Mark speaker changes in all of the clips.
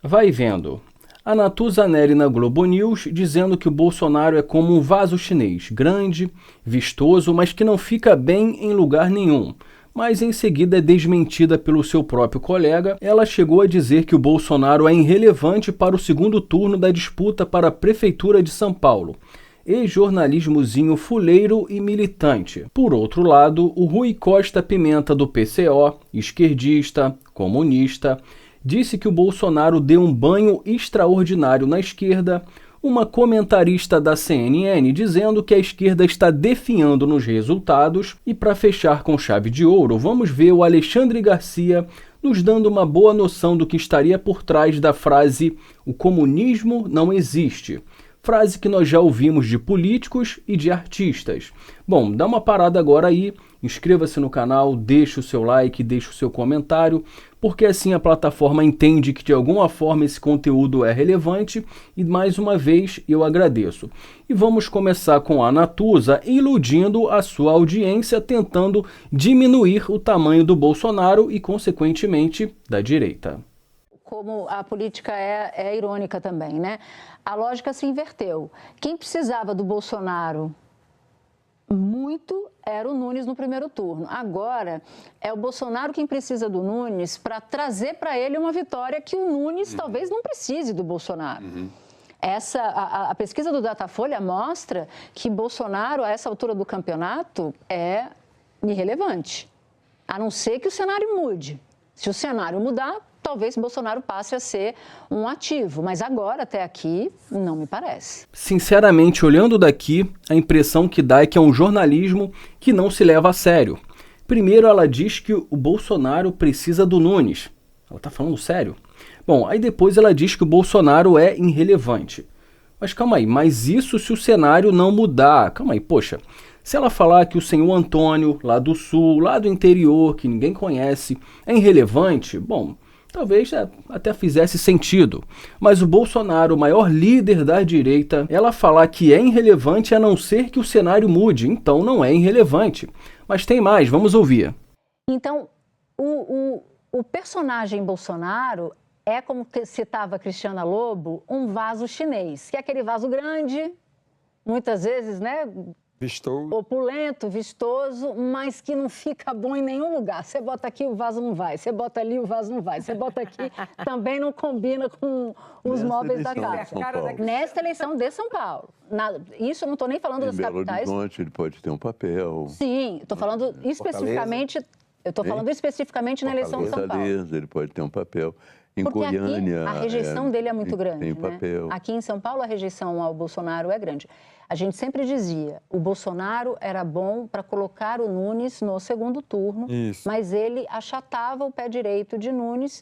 Speaker 1: Vai vendo. A Natuzaneri na Globo News dizendo que o Bolsonaro é como um vaso chinês, grande, vistoso, mas que não fica bem em lugar nenhum. Mas em seguida é desmentida pelo seu próprio colega. Ela chegou a dizer que o Bolsonaro é irrelevante para o segundo turno da disputa para a Prefeitura de São Paulo. Ex-jornalismozinho fuleiro e militante. Por outro lado, o Rui Costa Pimenta do PCO, esquerdista, comunista, disse que o Bolsonaro deu um banho extraordinário na esquerda, uma comentarista da CNN dizendo que a esquerda está definhando nos resultados. E para fechar com chave de ouro, vamos ver o Alexandre Garcia nos dando uma boa noção do que estaria por trás da frase "o comunismo não existe", frase que nós já ouvimos de políticos e de artistas. Bom, dá uma parada agora aí, inscreva-se no canal, deixe o seu like, deixe o seu comentário, porque assim a plataforma entende que de alguma forma esse conteúdo é relevante e mais uma vez eu agradeço. E vamos começar com a Natuza iludindo a sua audiência, tentando diminuir o tamanho do Bolsonaro e consequentemente da direita.
Speaker 2: Como a política é irônica também, né? A lógica se inverteu. Quem precisava do Bolsonaro muito era o Nunes no primeiro turno. Agora é o Bolsonaro quem precisa do Nunes para trazer para ele uma vitória que o Nunes talvez não precise do Bolsonaro. A pesquisa do Datafolha mostra que Bolsonaro, a essa altura do campeonato, é irrelevante, a não ser que o cenário mude. Se o cenário mudar, talvez Bolsonaro passe a ser um ativo, mas agora, até aqui, não me parece.
Speaker 1: Sinceramente, olhando daqui, a impressão que dá é que é um jornalismo que não se leva a sério. Primeiro, ela diz que o Bolsonaro precisa do Nunes. Ela tá falando sério? Bom, aí depois ela diz que o Bolsonaro é irrelevante. Mas calma aí, mas isso se o cenário não mudar? Calma aí, poxa. Se ela falar que o senhor Antônio, lá do sul, lá do interior, que ninguém conhece, é irrelevante, bom, talvez até fizesse sentido. Mas o Bolsonaro, o maior líder da direita, ela falar que é irrelevante a não ser que o cenário mude, então não é irrelevante. Mas tem mais, vamos ouvir.
Speaker 2: Então, o personagem Bolsonaro é, como citava Cristiana Lobo, um vaso chinês, que é aquele vaso grande, muitas vezes, né?
Speaker 3: Vistoso.
Speaker 2: Opulento, vistoso, mas que não fica bom em nenhum lugar. Você bota aqui, o vaso não vai. Você bota ali, o vaso não vai. Você bota aqui, também não combina com os móveis da casa. Nesta eleição de São Paulo. Isso eu não estou nem falando das capitais.
Speaker 3: Belo Horizonte, ele pode ter um papel.
Speaker 2: Sim, estou falando especificamente... Eu estou falando especificamente na eleição de São Paulo.
Speaker 3: Ele pode ter um papel. Em
Speaker 2: Porque
Speaker 3: Goiânia,
Speaker 2: aqui a rejeição dele é muito grande.
Speaker 3: Tem papel.
Speaker 2: Aqui em São Paulo a rejeição ao Bolsonaro é grande. A gente sempre dizia, o Bolsonaro era bom para colocar o Nunes no segundo turno, mas ele achatava o pé direito de Nunes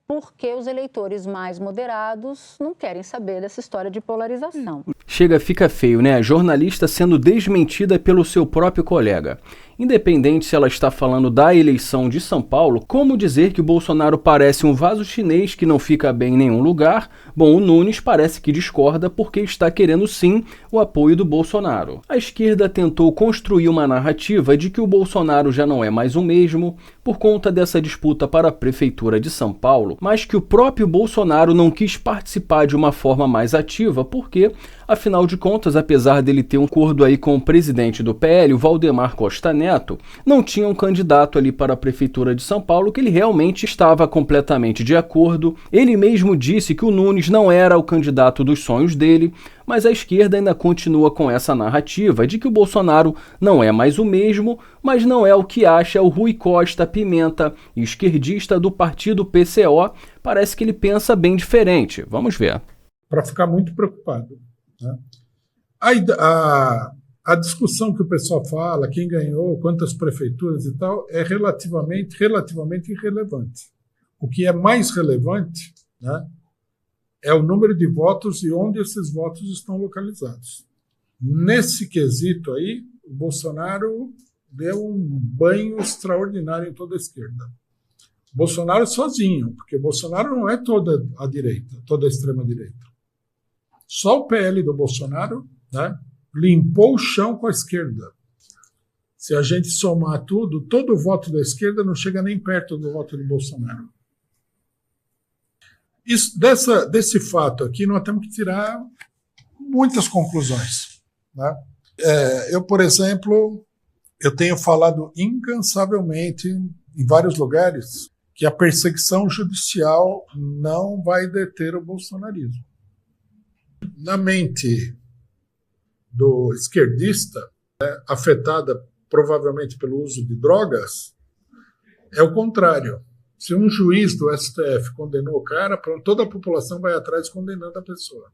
Speaker 2: porque os eleitores mais moderados não querem saber dessa história de polarização.
Speaker 1: Chega, fica feio, né? A jornalista sendo desmentida pelo seu próprio colega. Independente se ela está falando da eleição de São Paulo, como dizer que o Bolsonaro parece um vaso chinês que não fica bem em nenhum lugar? Bom, o Nunes parece que discorda porque está querendo sim o apoio do Bolsonaro. A esquerda tentou construir uma narrativa de que o Bolsonaro já não é mais o mesmo por conta dessa disputa para a Prefeitura de São Paulo, mas que o próprio Bolsonaro não quis participar de uma forma mais ativa porque, afinal de contas, apesar dele ter um acordo aí com o presidente do PL, o Valdemar Costa Neto, não tinha um candidato ali para a Prefeitura de São Paulo que ele realmente estava completamente de acordo. Ele mesmo disse que o Nunes não era o candidato dos sonhos dele, mas a esquerda ainda continua com essa narrativa de que o Bolsonaro não é mais o mesmo, mas não é o que acha o Rui Costa Pimenta, esquerdista do partido PCO. Parece que ele pensa bem diferente. Vamos ver.
Speaker 4: Para ficar muito preocupado, né? A discussão que o pessoal fala, quem ganhou, quantas prefeituras e tal, é relativamente irrelevante. O que é mais relevante, né, é o número de votos e onde esses votos estão localizados. Nesse quesito aí, o Bolsonaro deu um banho extraordinário em toda a esquerda. Bolsonaro sozinho, porque Bolsonaro não é toda a direita, toda a extrema-direita. Só o PL do Bolsonaro, né, limpou o chão com a esquerda. Se a gente somar tudo, todo o voto da esquerda não chega nem perto do voto do Bolsonaro. Desse fato aqui, nós temos que tirar muitas conclusões, né? Eu, por exemplo, eu tenho falado incansavelmente em vários lugares que a perseguição judicial não vai deter o bolsonarismo. Na mente do esquerdista, afetada provavelmente pelo uso de drogas, é o contrário. Se um juiz do STF condenou o cara, toda a população vai atrás condenando a pessoa.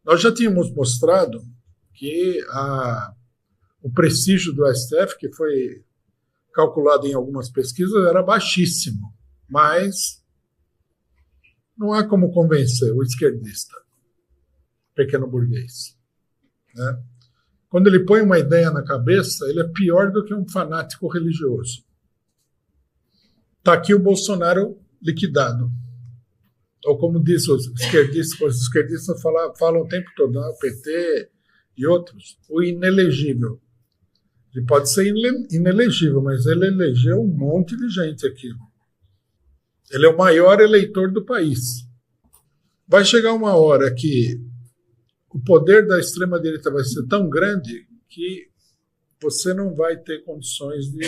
Speaker 4: Nós já tínhamos mostrado que o prestígio do STF, que foi calculado em algumas pesquisas, era baixíssimo, mas não há como convencer o esquerdista, pequeno burguês, né? Quando ele põe uma ideia na cabeça, ele é pior do que um fanático religioso. Está aqui o Bolsonaro liquidado. Ou como diz os esquerdistas falam o tempo todo, o PT e outros, o inelegível. Ele pode ser inelegível, mas ele elegeu um monte de gente aqui. Ele é o maior eleitor do país. Vai chegar uma hora que o poder da extrema-direita vai ser tão grande que você não vai ter condições de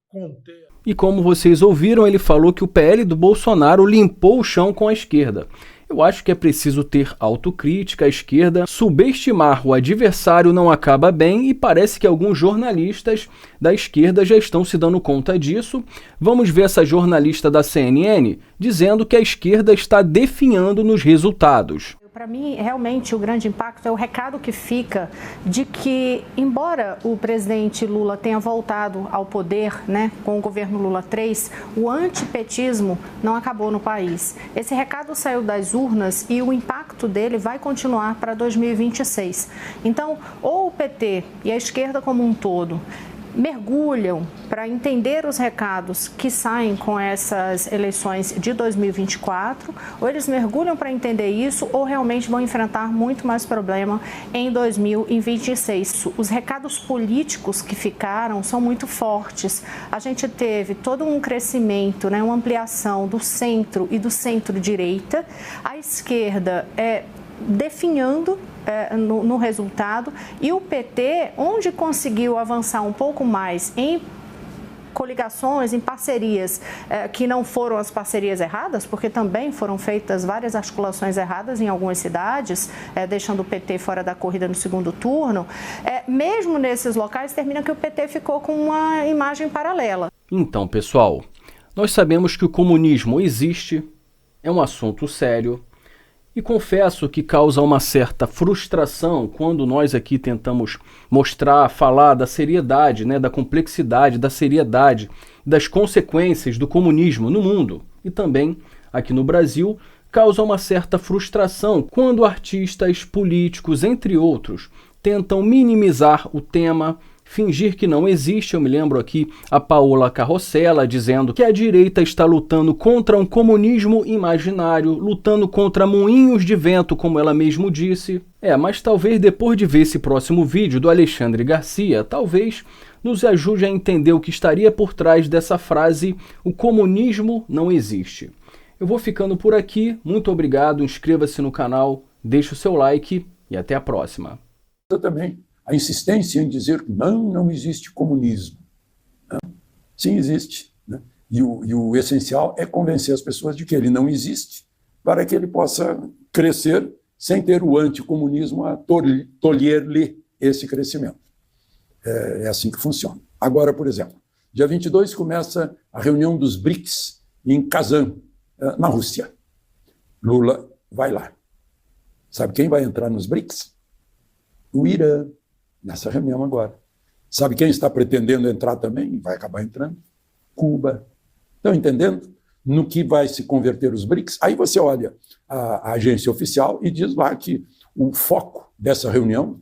Speaker 4: conter.
Speaker 1: E como vocês ouviram, ele falou que o PL do Bolsonaro limpou o chão com a esquerda. Eu acho que é preciso ter autocrítica à esquerda. Subestimar o adversário não acaba bem e parece que alguns jornalistas da esquerda já estão se dando conta disso. Vamos ver essa jornalista da CNN dizendo que a esquerda está definhando nos resultados.
Speaker 5: Para mim, realmente, o grande impacto é o recado que fica de que, embora o presidente Lula tenha voltado ao poder, né, com o governo Lula 3, o antipetismo não acabou no país. Esse recado saiu das urnas e o impacto dele vai continuar para 2026. Então, ou o PT e a esquerda como um todo mergulham para entender os recados que saem com essas eleições de 2024, ou eles mergulham para entender isso, ou realmente vão enfrentar muito mais problema em 2026. Os recados políticos que ficaram são muito fortes. A gente teve todo um crescimento, né, uma ampliação do centro e do centro-direita. A esquerda definhando no resultado, e o PT, onde conseguiu avançar um pouco mais em coligações, em parcerias que não foram as parcerias erradas, porque também foram feitas várias articulações erradas em algumas cidades, deixando o PT fora da corrida no segundo turno, mesmo nesses locais termina que o PT ficou com uma imagem paralela.
Speaker 1: Então, pessoal, nós sabemos que o comunismo existe, é um assunto sério, e confesso que causa uma certa frustração quando nós aqui tentamos mostrar, falar da seriedade, né, da complexidade, da seriedade, das consequências do comunismo no mundo e também aqui no Brasil. Causa uma certa frustração quando artistas, políticos, entre outros, tentam minimizar o tema, fingir que não existe. Eu me lembro aqui a Paola Carrossela dizendo que a direita está lutando contra um comunismo imaginário, lutando contra moinhos de vento, como ela mesmo disse. Mas talvez depois de ver esse próximo vídeo do Alexandre Garcia, talvez nos ajude a entender o que estaria por trás dessa frase, o comunismo não existe. Eu vou ficando por aqui, muito obrigado, inscreva-se no canal, deixe o seu like e até a próxima.
Speaker 6: Eu também. A insistência em dizer que não existe comunismo. Sim, existe. Né? E o essencial é convencer as pessoas de que ele não existe, para que ele possa crescer sem ter o anticomunismo a tolher-lhe esse crescimento. É assim que funciona. Agora, por exemplo, dia 22 começa a reunião dos BRICS em Kazan, na Rússia. Lula vai lá. Sabe quem vai entrar nos BRICS? O Irã. Nessa reunião agora. Sabe quem está pretendendo entrar também? Vai acabar entrando? Cuba. Estão entendendo? No que vai se converter os BRICS? Aí você olha a agência oficial e diz lá que o foco dessa reunião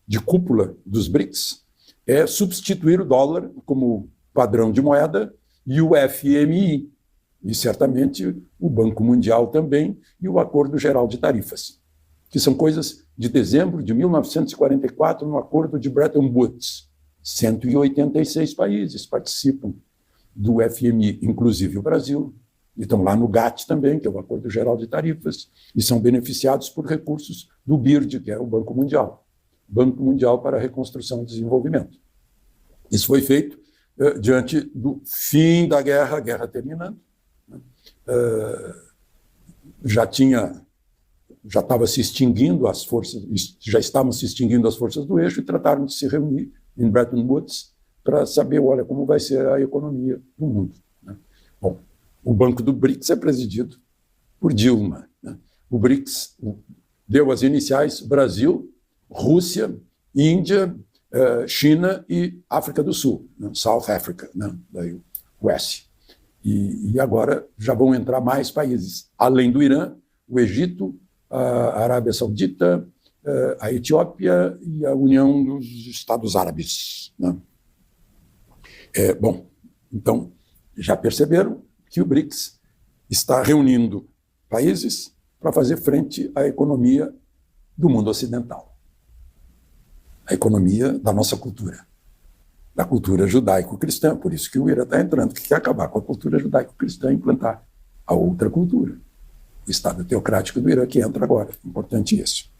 Speaker 6: de cúpula dos BRICS é substituir o dólar como padrão de moeda e o FMI, e certamente o Banco Mundial também, e o Acordo Geral de Tarifas, que são coisas de dezembro de 1944, no Acordo de Bretton Woods. 186 países participam do FMI, inclusive o Brasil, e estão lá no GATT também, que é o Acordo Geral de Tarifas, e são beneficiados por recursos do BIRD, que é o Banco Mundial para a Reconstrução e Desenvolvimento. Isso foi feito diante do fim da guerra, a guerra terminando. Já estava se extinguindo as forças, já estavam se extinguindo as forças do eixo, e trataram de se reunir em Bretton Woods para saber, olha, como vai ser a economia do mundo, né? Bom, o Banco do BRICS é presidido por Dilma, né? O BRICS deu as iniciais Brasil, Rússia, Índia, China e África do Sul, né? South Africa, né? Daí o S. E agora já vão entrar mais países, além do Irã, o Egito, a Arábia Saudita, a Etiópia e a União dos Estados Árabes, né? Bom, então, já perceberam que o BRICS está reunindo países para fazer frente à economia do mundo ocidental, a economia da nossa cultura, da cultura judaico-cristã. Por isso que o Irã está entrando, que quer acabar com a cultura judaico-cristã e implantar a outra cultura. O Estado teocrático do Irã, que entra agora. Importante isso.